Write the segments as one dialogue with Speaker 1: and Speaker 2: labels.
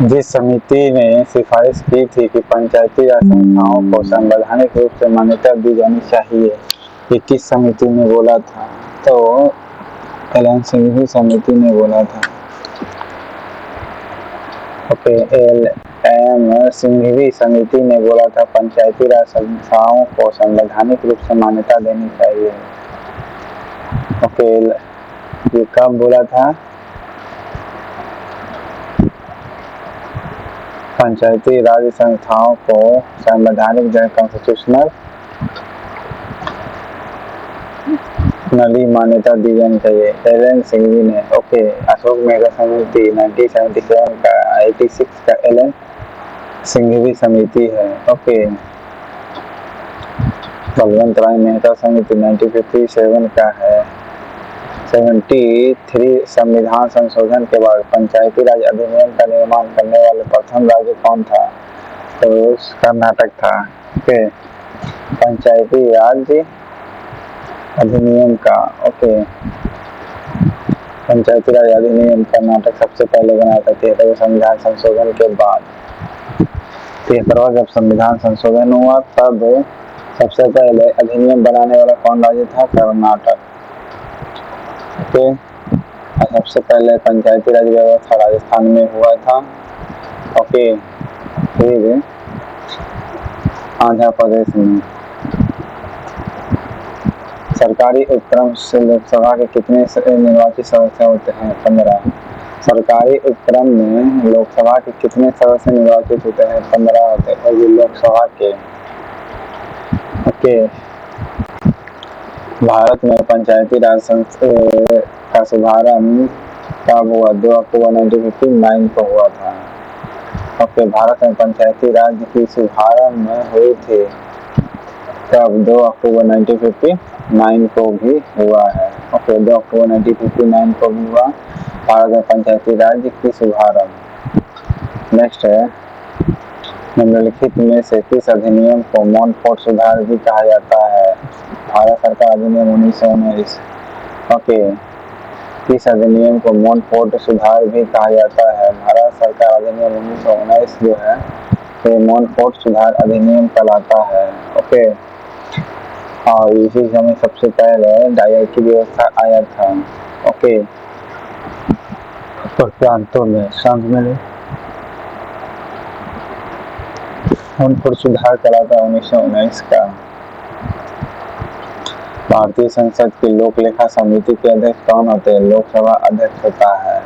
Speaker 1: जिस समिति ने सिफारिश की थी कि पंचायती राज संस्थाओं को संवैधानिक रूप से मान्यता दी जानी चाहिए, ये किस समिति ने बोला था? तो एलन सिंघवी समिति ने बोला था। Okay, LM. सिंघवी समिति ने बोला था पंचायती राज संस्थाओं को संवैधानिक रूप से मान्यता देनी चाहिए। ओके, ये कब बोला था? पंचायती राज संस्थाओं को संवैधानिक कॉन्स्टिट्यूशनल नली मान्यता दी जानी चाहिए, एलन सिंघवी ने। ओके, अशोक मेहता समिति 1977 का 86 का एलन सिंघवी समिति है। ओके, बलवंत राय मेहता समिति 1957 का है। 73 संविधान संशोधन के बाद पंचायती राज अधिनियम का निर्माण करने वाले प्रथम राज्य कौन था? तो कर्नाटक था। ओके, पंचायती राज अधिनियम का पंचायती राज अधिनियम कर्नाटक सबसे पहले बनाया था 73वें संविधान संशोधन के बाद। 73वां जब संविधान संशोधन हुआ तब सबसे पहले अधिनियम बनाने वाला कौन राज्य था? कर्नाटक। ओके, सबसे पहले पंचायती राज व्यवस्था राजस्थान में हुआ था। ओके, फिर आंध्र प्रदेश में। सरकारी उपक्रम से लोकसभा के कितने निर्वाचित सदस्य होते हैं? 15। सरकारी उपक्रम में लोकसभा के कितने सदस्य निर्वाचित होते हैं? 15 होते हैं, और ये लोकसभा के। ओके, भारत में पंचायती राज का शुभारंभ कब हुआ? 2 अक्टूबर 1959 को हुआ था। ओके, भारत में पंचायती राज की शुभारंभ हुई थी तब 2 अक्टूबर 1959 को भी हुआ है। ओके, 2 अक्टूबर 1959 को भी हुआ भारत में पंचायती राज की शुभारंभ। नेक्स्ट है, निम्नलिखित में से किस अधिनियम को मोनफोर्ट सुधार भी कहा जाता है? भारत सरकार अधिनियम 1919। ओके, किस अधिनियम को मोनफोर्ट सुधार भी कहा जाता है? भारत सरकार अधिनियम 1919 जो है ये मोनफोर्ट सुधार अधिनियम कहलाता है। ओके, और इसी समय सबसे पहले डायर की व्यवस्था आया था। ओके, प्रांतों में शांत मिले मोनफोर्ट सुधार कहलाता है 1919 का। भारतीय संसद की लोक लेखा समिति के अध्यक्ष कौन होते हैं? लोकसभा अध्यक्ष होता है।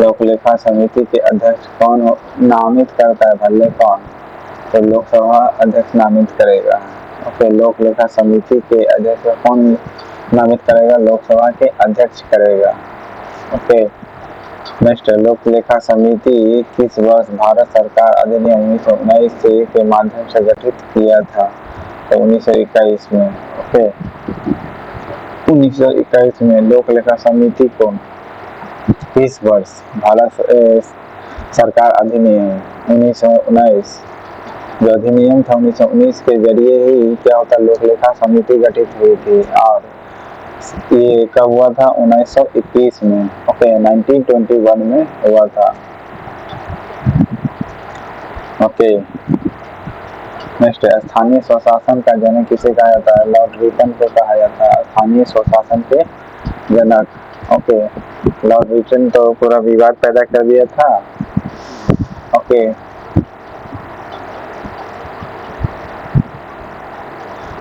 Speaker 1: लोक लेखा समिति के अध्यक्ष कौन नामित करता है? भले कौन? तो लोकसभा अध्यक्ष नामित करेगा। ओके, लोक लेखा समिति के अध्यक्ष कौन नामित करेगा? लोकसभा के अध्यक्ष करेगा। ओके, नेक्स्ट, लोक लेखा समिति किस वर्ष भारत सरकार अधिनियम 1919 के माध्यम से गठित किया था? तो 1921 में। ओके, 1921 में लोक लेखा समिति को किस वर्ष भारत सरकार अधिनियम 1919 जो अधिनियम था 1919 के जरिए ही क्या होता लोक लेखा समिति गठित हुई थी। और ये कब हुआ था? 1921 में। ओके, 1921 में हुआ था। ओके, नेक्स्ट, स्थानीय स्वशासन का जनक किसे कहा जाता है? लॉर्ड रिटन को कहा जाता है स्थानीय स्वशासन के जनक। ओके, लॉर्ड रिटन तो पूरा विवाद पैदा कर दिया था। ओके,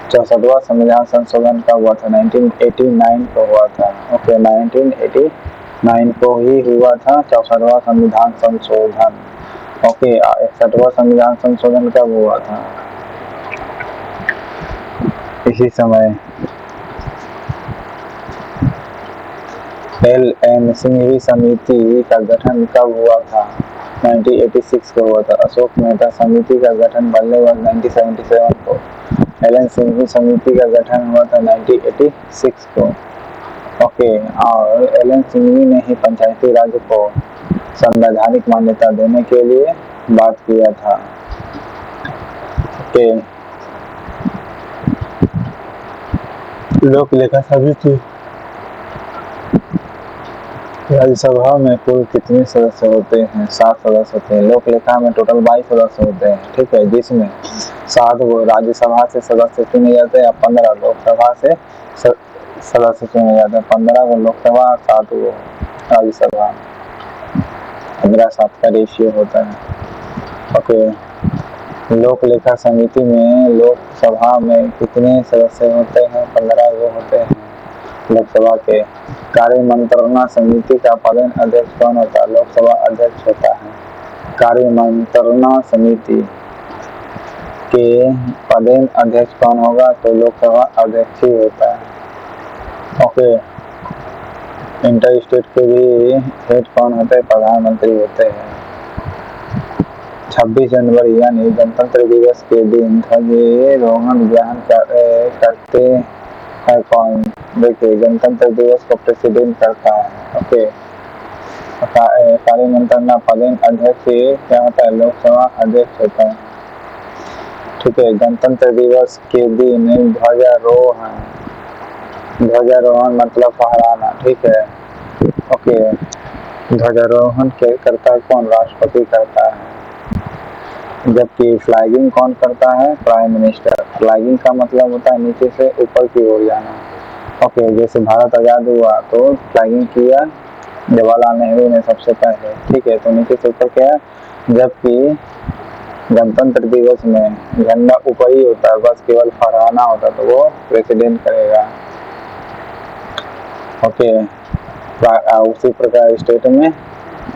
Speaker 1: चौसठवां संविधान संशोधन कब हुआ था? 1989 को हुआ था। ओके, 1989 को ही हुआ था 64वां संविधान संशोधन। ओके, 61वां संविधान संशोधन कब हुआ था? इसी समय। एल.एन. सिंघवी समिति का गठन कब हुआ था? 1986 को हुआ था। अशोक मेहता समिति का गठन भले हुआ 1977 को। एलन सिंघवी समिति का गठन हुआ था 1986 को। ओके, और एलन सिंघवी ने ही पंचायती राज को संवैधानिक मान्यता देने के लिए बात किया था। ओके, लोक लेखा समिति राज्यसभा में कुल कितने सदस्य होते हैं? 7 सदस्य होते हैं। लोक लेखा में टोटल 22 सदस्य होते हैं, ठीक है, जिसमें 7 वो राज्यसभा से सदस्य चुने जाते हैं, 15 लोकसभा से सदस्य चुने जाते हैं। 15 वो लोकसभा, 7 वो राज्यसभा, 15-7 का रेशियो होता है। ओके, लोक लेखा समिति में लोकसभा में कितने सदस्य होते हैं? 15 वो होते हैं लोकसभा के। कार्य मंत्रणा समिति का पदेन अध्यक्ष कौन होता है? लोकसभा अध्यक्ष होता है। कार्य मंत्रणा समिति के पदेन अध्यक्ष कौन होगा? तो लोकसभा अध्यक्ष ही होता है। ओके, इंटर स्टेट के भी हेड कौन होते हैं? प्रधानमंत्री होते हैं। 26 जनवरी यानी गणतंत्र दिवस के दिन ध्वजारोहण ग्रहण करते हैं कौन? देखिए, गणतंत्र दिवस को प्रेसिडेंट करता है। ओके, कार्य मंत्रणा पदेन अध्यक्ष क्या होता है? लोकसभा अध्यक्ष होता है, ठीक है। गणतंत्र दिवस के दिन ध्वजारोहण मतलब फहराना, ठीक है। ओके, ध्वजारोहण करता है कौन? राष्ट्रपति करता है। जबकि फ्लैगिंग कौन करता है? Prime minister. फ्लैगिंग का मतलब होता है नीचे से ऊपर की ओर जाना। ओके, जैसे भारत आजाद हुआ तो फ्लैगिंग किया जवाहरलाल नेहरू ने सबसे पहले, ठीक है, तो नीचे से ऊपर क्या है। जबकि गणतंत्र दिवस में झंडा ऊपर ही होता है, बस केवल फहराना होता है, तो वो प्रेसिडेंट करेगा। ओके, उसी प्रकार स्टेट में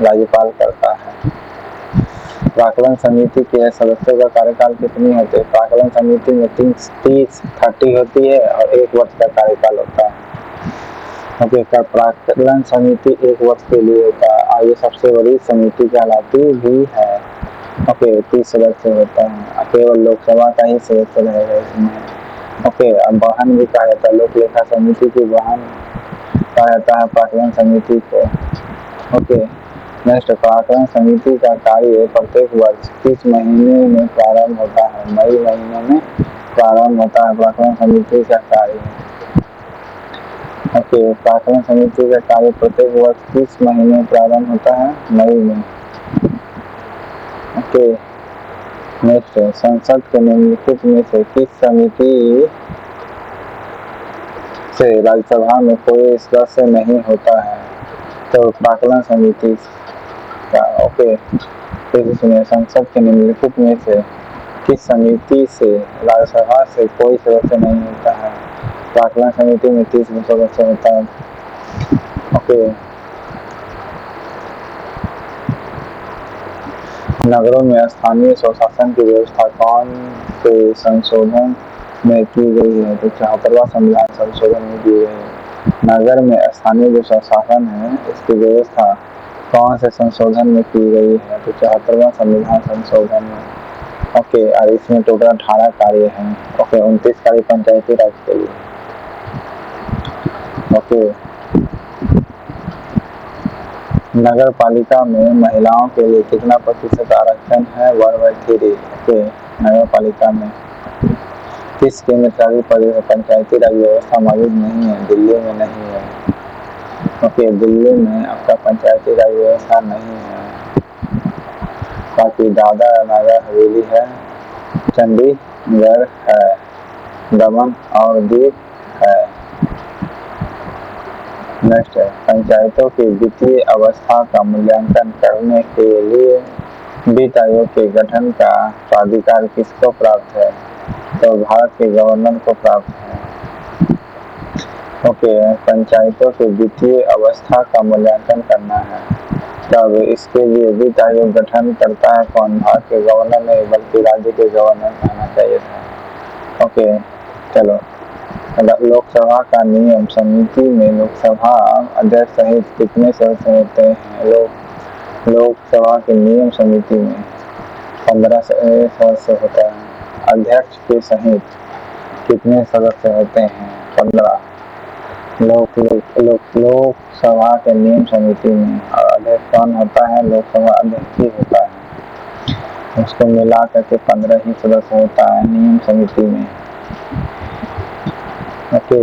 Speaker 1: राज्यपाल करता है। प्राक्कलन समिति के सदस्यों का कार्यकाल कितनी होते हैं? प्राक्कलन समिति में 30 होती है और 1 वर्ष का कार्यकाल होता है। ओके, प्राक्कलन समिति 1 वर्ष के लिए होता है और ये सबसे बड़ी समिति कहलाती भी है। ओके, 30 सदस्य होता है, केवल लोकसभा का ही सदस्य रहेगा इसमें। ओके, अब वाहन भी कहा जाता है, लोक लेखा समिति की वाहन कहा जाता है प्राक्कलन समिति को। ओके, नेक्स्ट, प्राक्कलन समिति का कार्य प्रत्येक वर्ष किस महीने में प्रारंभ होता है? मई महीने में प्रारंभ होता है प्राक्कलन समिति का कार्य। ओके, प्राक्कलन समिति का कार्य प्रत्येक वर्ष किस महीने में प्रारंभ होता है? मई में। ओके, नेक्स्ट, संसद के निम्नलिखित में से किस समिति से राज्यसभा में कोई सदस्य नहीं होता है? तो प्राक्कलन समिति का। ओके, फिर सुनिए, संसद के निम्नलिखित में से किस समिति से राज्यसभा से कोई सदस्य नहीं होता है? प्राक्कलन समिति में 30 सदस्य होता है। ओके, नगरों में स्थानीय स्वशासन की व्यवस्था कौन से संशोधन में की गई है? तो 74वां संविधान संशोधन में की गई है। नगर में स्थानीय जो स्वशासन है इसकी व्यवस्था कौन से संशोधन में की गई है? तो 74वां संविधान संशोधन में। ओके, और इसमें टोटल 18 कार्य हैं। ओके, 29 कार्य पंचायती राज के लिए। ओके, नगर पालिका में महिलाओं के लिए कितना प्रतिशत आरक्षण है? 1/3। ओके, नगर पालिका में किस केंद्र शासित प्रदेश में पंचायती राज व्यवस्था मौजूद नहीं है? दिल्ली में नहीं है। ओके, दिल्ली में आपका पंचायती राज व्यवस्था नहीं है। बाकी दादरा नगर हवेली है, चंडीगढ़ है, दमन और दीव है। नेक्स्ट है, पंचायतों की वित्तीय अवस्था का मूल्यांकन करने के लिए वित्त आयोग के गठन का प्राधिकार किसको प्राप्त है? तो भारत के गवर्नर को प्राप्त है। ओके, पंचायतों की वित्तीय अवस्था का मूल्यांकन करना है, तब इसके लिए वित्त आयोग गठन करता है कौन? भारत के गवर्नर नहीं बल्कि राज्य के गवर्नर कहना चाहिए था। ओके, चलो, लोकसभा का नियम समिति में लोकसभा अध्यक्ष सहित कितने सदस्य होते हैं? लोकसभा के नियम समिति में 15 सदस्य होता है। अध्यक्ष के सहित कितने सदस्य होते हैं? 15। लोकसभा के नियम समिति में और अध्यक्ष कौन होता है? लोकसभा अध्यक्ष ही होता है। उसको मिला करके 15 ही सदस्य होता है नियम समिति में। ओके,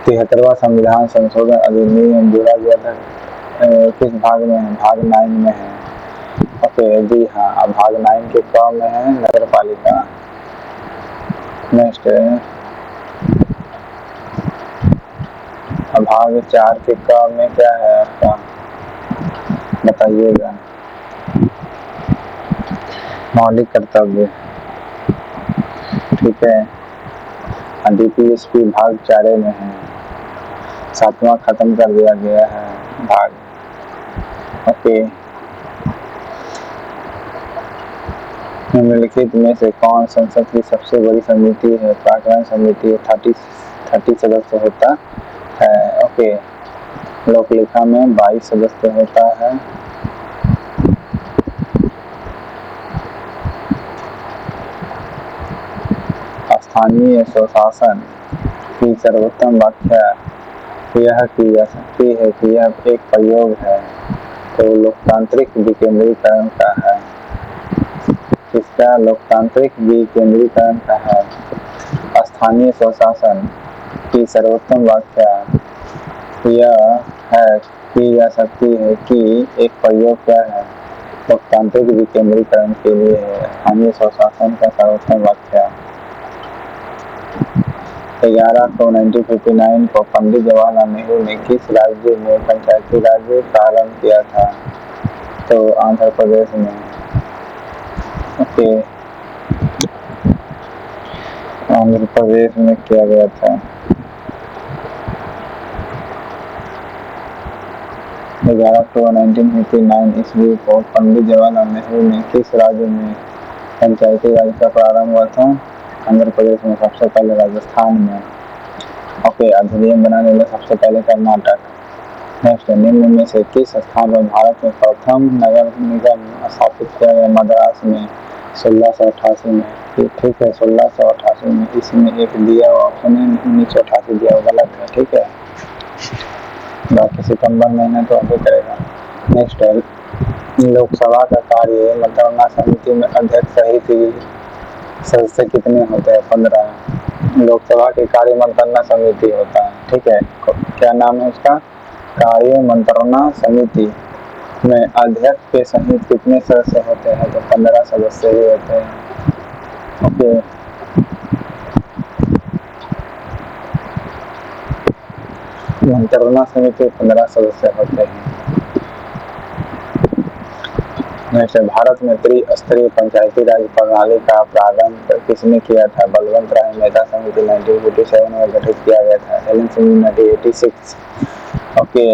Speaker 1: 73वां संविधान संशोधन अधिनियम जोड़ा गया था किस भाग में है? भाग 9 में है। ओके जी हाँ, अब भाग 9 के क में है नगर पालिका। नेक्स्ट अब भाग 4 के क में क्या है आपका, बताइएगा। मौलिक कर्तव्य, ठीक है। डीपीएसपी भाग 4 में है, 7वां खत्म कर दिया गया है भाग। ओके, निम्नलिखित में से कौन संसद की सबसे बड़ी समिति है? प्राक्कलन समिति 30 सदस्य होता है। ओके, लोक लेखा में 22 सदस्य होता है। स्थानीय स्वशासन की सर्वोत्तम व्याख्या यह की जा सकती है कि यह एक प्रयोग है तो लोकतांत्रिक विकेंद्रीकरण का है। किसका? लोकतांत्रिक विकेंद्रीकरण का है। स्थानीय स्वशासन की सर्वोत्तम व्याख्या यह है की जा सकती है कि एक प्रयोग क्या है? लोकतांत्रिक विकेंद्रीकरण के लिए है। स्थानीय स्वशासन का सर्वोत्तम व्याख्या 11 अक्टूबर 1959 को पंडित जवाहरलाल नेहरू ने किस राज्य में पंचायती राज प्रारंभ किया था? तो आंध्र प्रदेश में। ओके, आंध्र प्रदेश में किया गया था। 11 अक्टूबर 1959 ईस्वी को पंडित जवाहरलाल नेहरू ने किस राज्य में पंचायती राज का प्रारंभ हुआ था? आंध्र प्रदेश में। सबसे पहले राजस्थान में। ओके, अधिनियम बनाने में सबसे पहले कर्नाटक। नेक्स्ट, निम्न में से किस स्थान पर भारत में प्रथम नगर निगम स्थापित किया गया? मद्रास में 1688 में। ठीक है, 1688 में। इसमें एक दिया हुआ ऑप्शन है 1988 दिया हुआ, गलत है। ठीक है, बाकी सितंबर महीने तो अभी करेगा। नेक्स्ट है, लोकसभा का कार्य मतगणना समिति में अध्यक्ष सहित सदस्य कितने होते हैं? 15। लोकसभा के कार्य मंत्रणा समिति होता है। ठीक है, क्या नाम है उसका? कार्य मंत्रणा समिति में अध्यक्ष के सहित कितने सदस्य होते हैं? तो 15 सदस्य ही होते हैं। ओके, मंत्रणा समिति 15 सदस्य होते हैं। जैसे भारत में त्रिस्तरीय पंचायती राज प्रणाली का प्रारंभ किसने किया था? बलवंत राय मेहता समिति 1947 में गठित किया गया था। एलन सिंह 1986। ओके,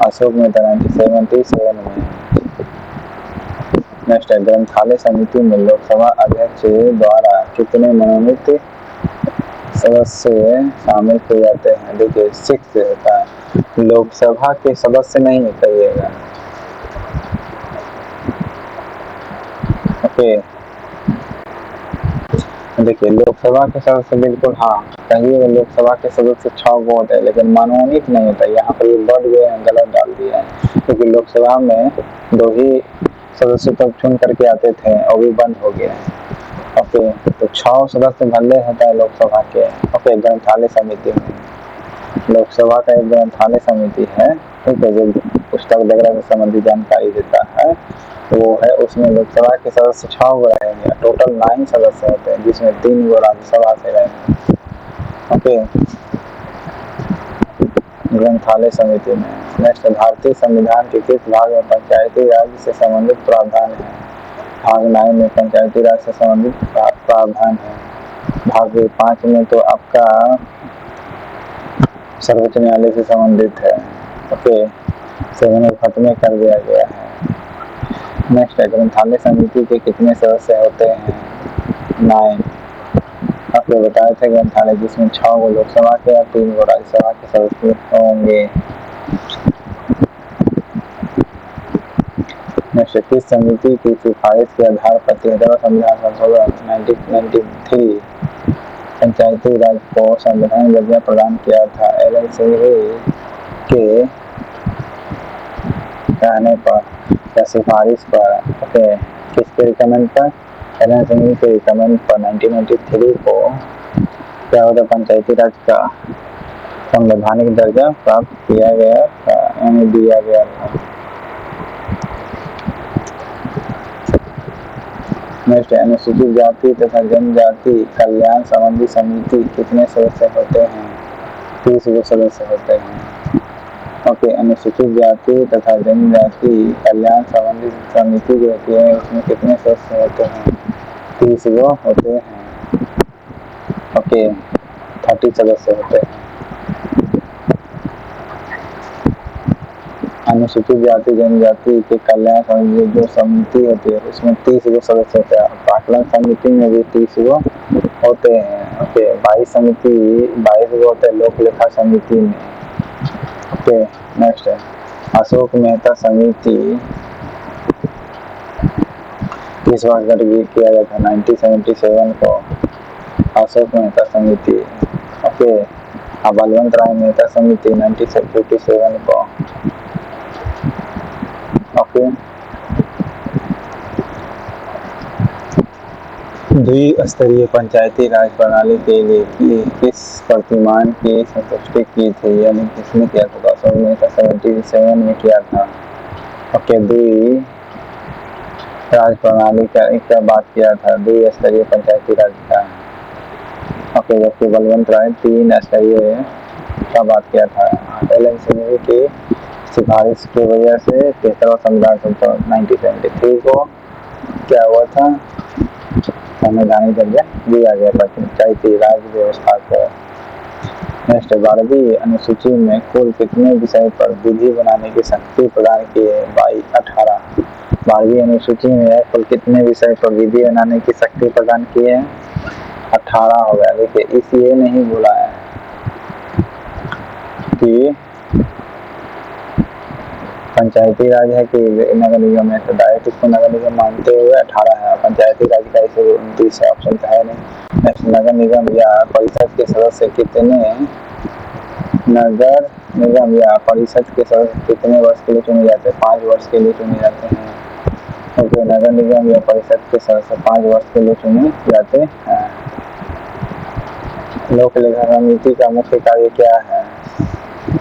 Speaker 1: अशोक मेहता 1977 में। नेक्स्ट है, ग्रंथालय समिति में लोकसभा अध्यक्ष द्वारा कितने मनोनीत सदस्य शामिल किए जाते हैं? देखिए 6 होता है। लोकसभा के सदस्य नहीं कहिएगा। ओके, देखिए लोकसभा के सदस्य बिल्कुल हाँ कहिए, लोकसभा के सदस्य 6 को होते हैं, लेकिन मनोनीत नहीं होता। यहाँ पर ये बढ़ गए हैं, गलत डाल दिया है, क्योंकि लोकसभा में 2 ही सदस्य तब चुन करके आते थे और भी बंद हो गया। ओके, तो 6 सदस्य भले होता है लोकसभा के। ओके, ग्रंथालय समिति में लोकसभा का एक ग्रंथालय समिति है, ठीक है, जो पुस्तक वगैरह से संबंधित जानकारी देता है, वो है। उसमें लोकसभा के सदस्य 6 गो रहेंगे, टोटल 9 सदस्य होते हैं, जिसमें 3 गो राज्यसभा से रहेंगे। ओके, ग्रंथालय समिति में। नेक्स्ट, भारतीय संविधान के किस भाग में पंचायती राज से संबंधित प्रावधान है? भाग 9 में पंचायती राज से संबंधित प्रावधान है। भाग 5 में तो आपका सर्वोच्च न्यायालय से संबंधित है। ओके, 7 खत्म कर दिया गया है। नेक्स्ट है, ग्रंथालय समिति के कितने सदस्य होते हैं? 9। आपको बताए थे ग्रंथालय जिसमें 6 गो लोकसभा के और 3 गो राज्यसभा के सदस्य होंगे। नेक्स्ट, किस समिति की सिफारिश के आधार पर 13वां संविधान संशोधन 1993 पंचायती राज को संवैधानिक दर्जा प्रदान किया था? एलन सिंह के कहने पर या सिफारिश पर। ओके, किसके रिकमेंड पर? एलन सिंह के रिकमेंड पर 1993 को क्या होता पंचायती राज का संवैधानिक दर्जा प्राप्त किया गया था यानी दिया गया था। नेक्स्ट, अनुसूचित जाति तथा जनजाति कल्याण संबंधी समिति कितने सदस्य होते हैं? 30 सदस्य होते हैं। ओके, अनुसूचित जाति तथा जनजाति कल्याण संबंधी समिति जो होती है उसमें कितने सदस्य होते हैं? 30 होते हैं। ओके, 30 सदस्य होते हैं। अनुसूचित जाति जनजाति के कल्याण संबंधी जो समिति होती है उसमें 30 सदस्य होते हैं। आकलन समिति में भी 30 होते हैं। ओके, 22 होते हैं लोक लेखा समिति में। ओके, नेक्स्ट है अशोक मेहता समिति किस वर्ष गठित किया गया था? 1977 को अशोक मेहता समिति। ओके, बलवंत राय मेहता समिति 1957 को। ओके, द्विस्तरीय पंचायती राज प्रणाली के लिए किस प्रतिमान की संतुष्टि की थी यानी किसने किया था? अशोक मेहता 77 में किया था। ओके, द्वि राज प्रणाली का बात किया था, द्विस्तरीय पंचायती राज का। ओके, जबकि बलवंत राय 3 स्तरीय का बात किया था। एलन सिंह की सिफारिश की वजह से 73वां संविधान संशोधन 1973 को क्या हुआ था? संवैधानिक दर्जा दिया गया था पंचायती राज व्यवस्था को। नेक्स्ट, 12वीं अनुसूची में कुल कितने विषय पर विधि बनाने की शक्ति प्रदान की है? 18। 12वीं अनुसूची में कुल कितने विषय पर विधि बनाने की शक्ति प्रदान की है? 18 हो गया। देखिए, इसलिए नहीं बोला है कि पंचायती राज है कि नगर निगम है, तो डायरेक्ट इसको नगर निगम मानते हुए 18 है। पंचायती राज का इसे 29 ऑप्शन तो है नहीं। नेक्स्ट, नगर निगम या परिषद के सदस्य कितने नगर निगम या परिषद के सदस्य कितने वर्ष के लिए चुने जाते हैं? 5 वर्ष के लिए चुने जाते हैं। ओके, नगर निगम या परिषद के सदस्य 5 वर्ष के लिए चुने जाते हैं। लोक लेखा समिति का मुख्य कार्य क्या है?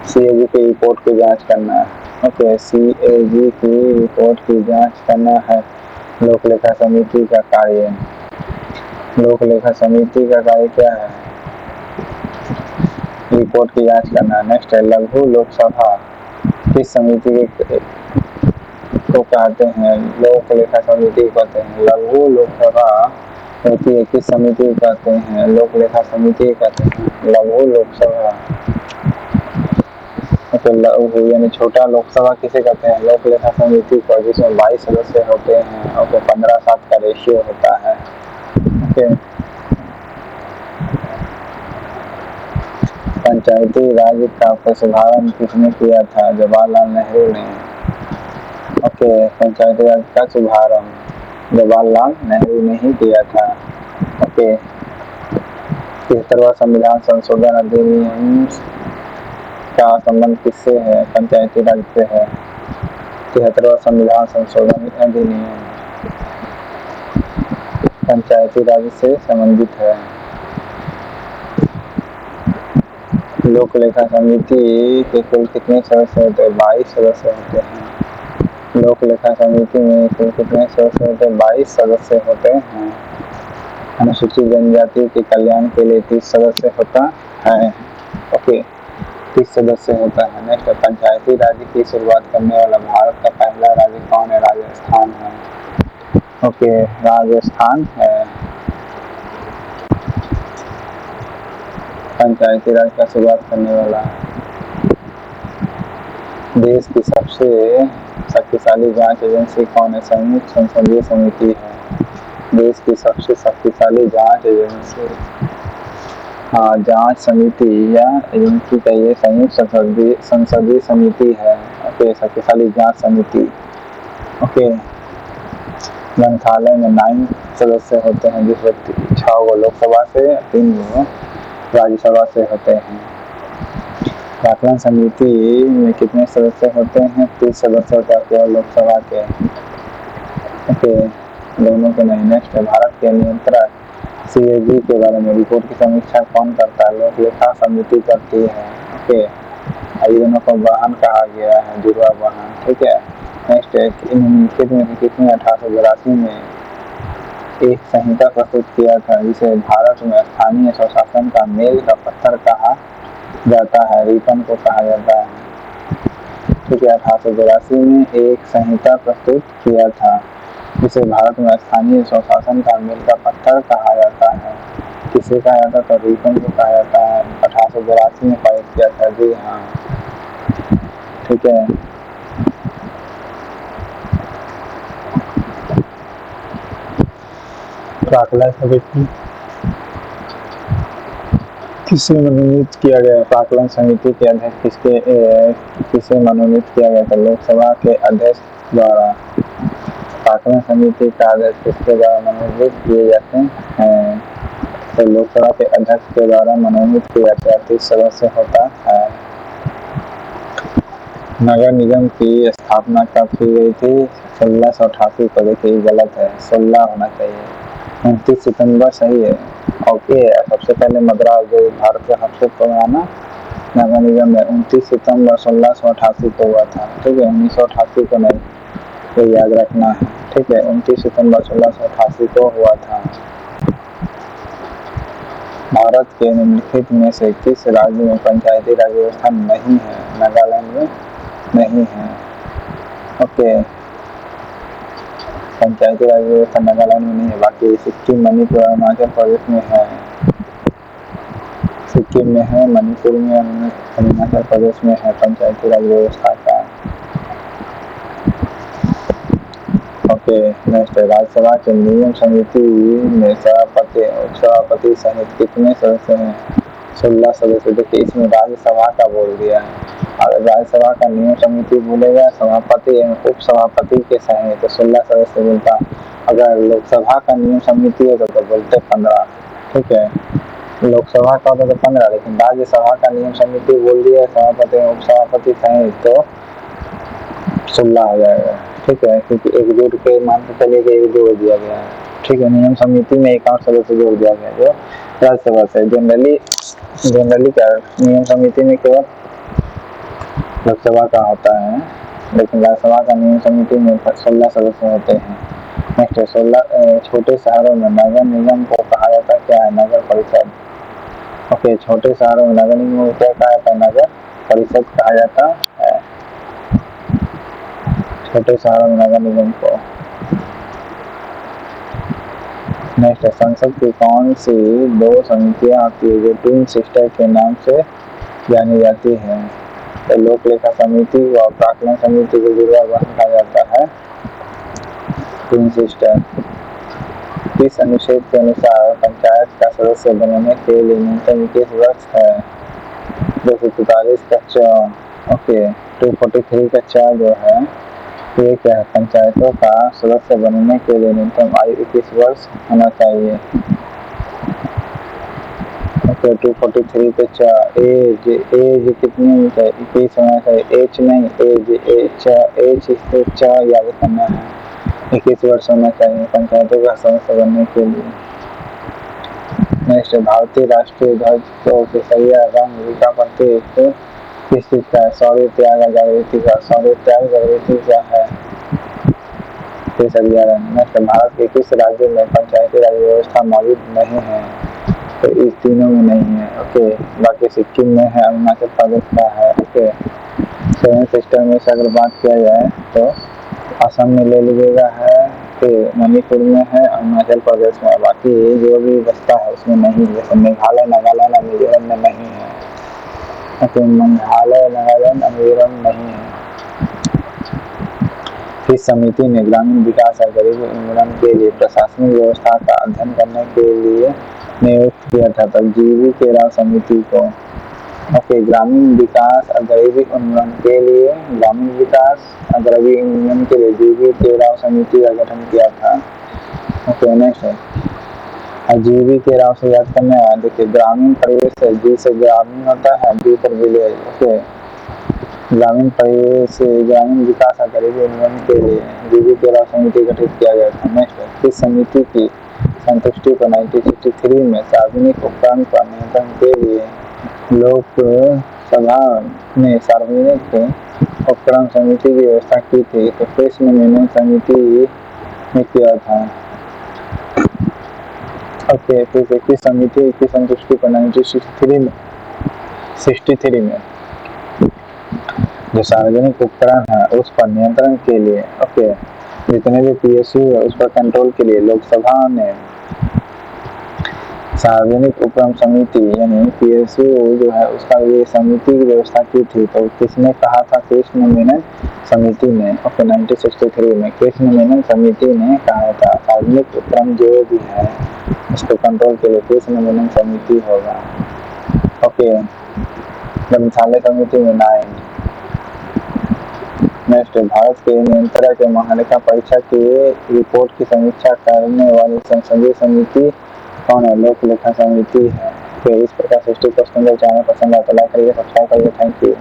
Speaker 1: CAG की रिपोर्ट की जांच करना है। ओके, CAG की रिपोर्ट की जांच करना है लोक लेखा समिति का कार्य। लोक लेखा समिति का कार्य क्या है? रिपोर्ट की जांच करना। नेक्स्ट है लघु लोकसभा किस समिति को कहते हैं? लोक लेखा समिति को कहते हैं। लघु लोकसभा होती है किस समिति को कहते हैं? लोक लेखा समिति को कहते हैं। लघु लोकसभा तो लघु यानी छोटा लोकसभा किसे कहते हैं? लोक लेखा समिति को, जिसमें 22 सदस्य होते हैं और 15:7 का रेशियो होता है। ओके, पंचायती राज का शुभारंभ किसने किया था? जवाहरलाल नेहरू ने। ओके, पंचायती राज का शुभारंभ जवाहरलाल नेहरू ने ही किया था। ओके, 73वां संविधान संशोधन अधिनियम का संबंध किससे है? पंचायती राज से है। 73वां संविधान संशोधन अधिनियम पंचायती राज से संबंधित है। लोक लेखा समिति के कुल कितने सदस्य होते हैं? 22 सदस्य होते हैं। लोक लेखा समिति में कुल कितने सदस्य होते हैं? 22 सदस्य होते हैं। अनुसूचित जनजाति के कल्याण के लिए 30 सदस्य होता है। ओके, 30 सदस्य होता है। नेक्स्ट, पंचायती राज की शुरुआत करने वाला भारत का पहला राज्य कौन है? राजस्थान है। ओके, राजस्थान है पंचायती राज का शुरुआत करने वाला। देश की सबसे शक्तिशाली जांच एजेंसी कौन है? संयुक्त संसदीय समिति है। देश की सबसे शक्तिशाली जांच एजेंसी, हाँ, जांच समिति या एजेंसी का ये संयुक्त संसदीय समिति है। ओके, शक्तिशाली जांच समिति। ओके, ग्रंथालय में 9 सदस्य होते हैं, जिसमें 6 लोकसभा से 3 राज्यसभा से होते हैं। आकलन समिति में कितने सदस्य होते हैं? 30 सदस्य होते हैं केवल लोकसभा के। ओके, दोनों के नहीं। नेक्स्ट है भारत के नियंत्रक CAG के बारे में रिपोर्ट की समीक्षा कौन करता है? लोक लेखा समिति करती है। ओके, दोनों को वाहन कहा गया है, जुड़वा वाहन। ठीक है, नेक्स्ट है निम्नलिखित में से किसने 1882 में एक संहिता प्रस्तुत किया था जिसे भारत में स्थानीय स्वशासन का मेल का पत्थर कहा जाता है? रिपन को कहा जाता है। ठीक है, 1882 में एक संहिता प्रस्तुत किया था जिसे भारत में स्थानीय स्वशासन का मेल का पत्थर कहा जाता है। किसे कहा जाता था? रिपन को कहा जाता है। 1882 में पारित किया था। जी हाँ, ठीक है। प्राक्कलन समिति किसे मनोनीत किया गया? प्राक्कलन समिति के अध्यक्ष किसे मनोनीत किया गया था? लोकसभा के अध्यक्ष द्वारा। प्राक्कलन समिति का अध्यक्ष किसके द्वारा मनोनीत किए जाते हैं? तो लोकसभा के अध्यक्ष के द्वारा मनोनीत किया जाता है। 30 सदस्य होता है। नगर निगम की स्थापना कब की गई थी? 1688 को। देखिए गलत है, 16 होना चाहिए। 29 सितंबर सही है। ओके, सबसे पहले मद्रास जो भारत का सबसे पुराना नगर निगम है 29 सितंबर 1688 को हुआ था। ठीक है, 1988 को नहीं, तो याद रखना है। ठीक है, 29 सितंबर 1688 को हुआ था। भारत के निम्नलिखित में से किस राज्य में पंचायती राज व्यवस्था नहीं है? नागालैंड में नहीं है। ओके, पंचायती राज व्यवस्था नागालैंड में नहीं है। बाकी सिक्किम, मणिपुर, अरुणाचल प्रदेश में है। सिक्किम में है, मणिपुर में, अरुणाचल प्रदेश में है पंचायती राज व्यवस्था का। ओके, नेक्स्ट है राज्यसभा के नियम समिति में सभापति, उपसभापति सहित कितने सदस्य हैं? 16 सदस्य। देखिए इसमें राज्यसभा का बोल दिया है। अगर राज्यसभा का नियम समिति बोलेगा सभापति एवं उप सभापति के सहित तो 16 सदस्य बोलता। अगर लोकसभा का नियम समिति है तो बोलते 15। ठीक है, लोकसभा का होता तो 15, लेकिन राज्यसभा का नियम समिति बोल दिया सभापति एवं उप सभापति सहित तो 16 हो जाएगा। ठीक है, क्योंकि एकजुट के मान के चलिए कि एक जोड़ दिया गया है। ठीक है, नियम समिति में एक और सदस्य जोड़ दिया गया जो राज्यसभा से। जनरली क्या नियम समिति में केवल लोकसभा का होता है, लेकिन राज्यसभा का नियम समिति में 16 सदस्य होते हैं। नेक्स्ट 16 छोटे शहरों में नगर निगम को कहा जाता क्या है? नगर परिषद। ओके, छोटे शहरों में नगर निगम को क्या कहा जाता है? नगर परिषद कहा जाता है। छोटे शहरों में नगर निगम को। नेक्स्ट संसद की कौन सी 2 समितियां होती है जो ट्विन सिस्टर के नाम से जानी जाती है? तो लोक लेखा समिति और प्राक्कलन समिति को जुड़वा वाहन कहा जाता है ट्विन सिस्टर। किस अनुच्छेद के अनुसार पंचायत का सदस्य बनने के लिए न्यूनतम 21 वर्ष है? 244 का च। ओके, 243 का च जो है ये क्या है? पंचायतों का सदस्य बनने के लिए न्यूनतम आयु 21 वर्ष होना चाहिए। ओके, 243 पे च एज कितनी होनी चाहिए? 21 होना चाहिए। एच नहीं, एज च याद करना है। 21 वर्ष होना चाहिए पंचायतों का सदस्य बनने के लिए। नेक्स्ट भारतीय राष्ट्रीय ध्वज को केसरिया रंग का प्रतीक किस चीज का है? शौर्य त्याग जागृति का। शौर्य त्याग जागृति क्या है? केसरिया रंग। नेक्स्ट भारत के किस राज्य में पंचायती राज व्यवस्था मौजूद नहीं है? तो इस तीनों में नहीं है। ओके, बाकी सिक्किम में है, अरुणाचल प्रदेश का है। ओके, 7 सिस्टर में से अगर बात किया जाए तो असम में ले लीजिएगा है, फिर मणिपुर में है, अरुणाचल प्रदेश में। बाकी जो भी बचता है उसमें नहीं, जैसे मेघालय, नागालैंड और मिजोरम में नहीं है। ओके, मेघालय, नागालैंड और मिजोरम नहीं है। इस समिति ने ग्रामीण विकास और गरीबी उन्मूलन के लिए प्रशासनिक व्यवस्था का अध्ययन करने के लिए नियुक्त किया था तब GV राव समिति को। ओके, ग्रामीण विकास और गरीबी उन्मूलन के लिए GV राव समिति का गठन किया था। ओके, नेक्स्ट है GV राव से याद करना है। देखिए ग्रामीण परिवेश से, G से ग्रामीण होता है, B पर विलेज। ओके, ग्रामीण परिवेश से ग्रामीण विकास और गरीबी उन्मूलन के लिए GV राव समिति गठित किया गया था। नेक्स्ट किस समिति की संतुष्टि को 1963 में सार्वजनिक उपक्रम पर नियंत्रण के लिए लोकसभा ने सार्वजनिक उपक्रम समिति की व्यवस्था की थी। तो केस नोमिनेशन समिति ने किया था। ओके, तो देखिए समिति की संतुष्टि को 1963 में जो सार्वजनिक उपकरण है उस पर नियंत्रण के लिए, ओके, जितने भी पीएसयू है उस पर कंट्रोल के लिए लोकसभा ने सार्वजनिक उपक्रम समिति यानी पीएसयू जो है उसका ये समिति की व्यवस्था की थी। तो किसने कहा था? केस नोमिनेशन समिति ने। ओके, 1963 में केस नोमिनेशन समिति ने कहा था सार्वजनिक उपक्रम जो भी है उसको कंट्रोल के लिए केस नोमिनेशन समिति होगा। ओके, ग्रंथालय समिति में 9। नेक्स्ट, भारत के नियंत्रक एवं महालेखा परीक्षक की रिपोर्ट की समीक्षा करने वाली संसदीय समिति कौन है? लोक लेखा समिति है। तो इस प्रकार 60 क्वेश्चन चैनल पसंद आए तो लाइक करिए, सब्सक्राइब करिए। Thank you.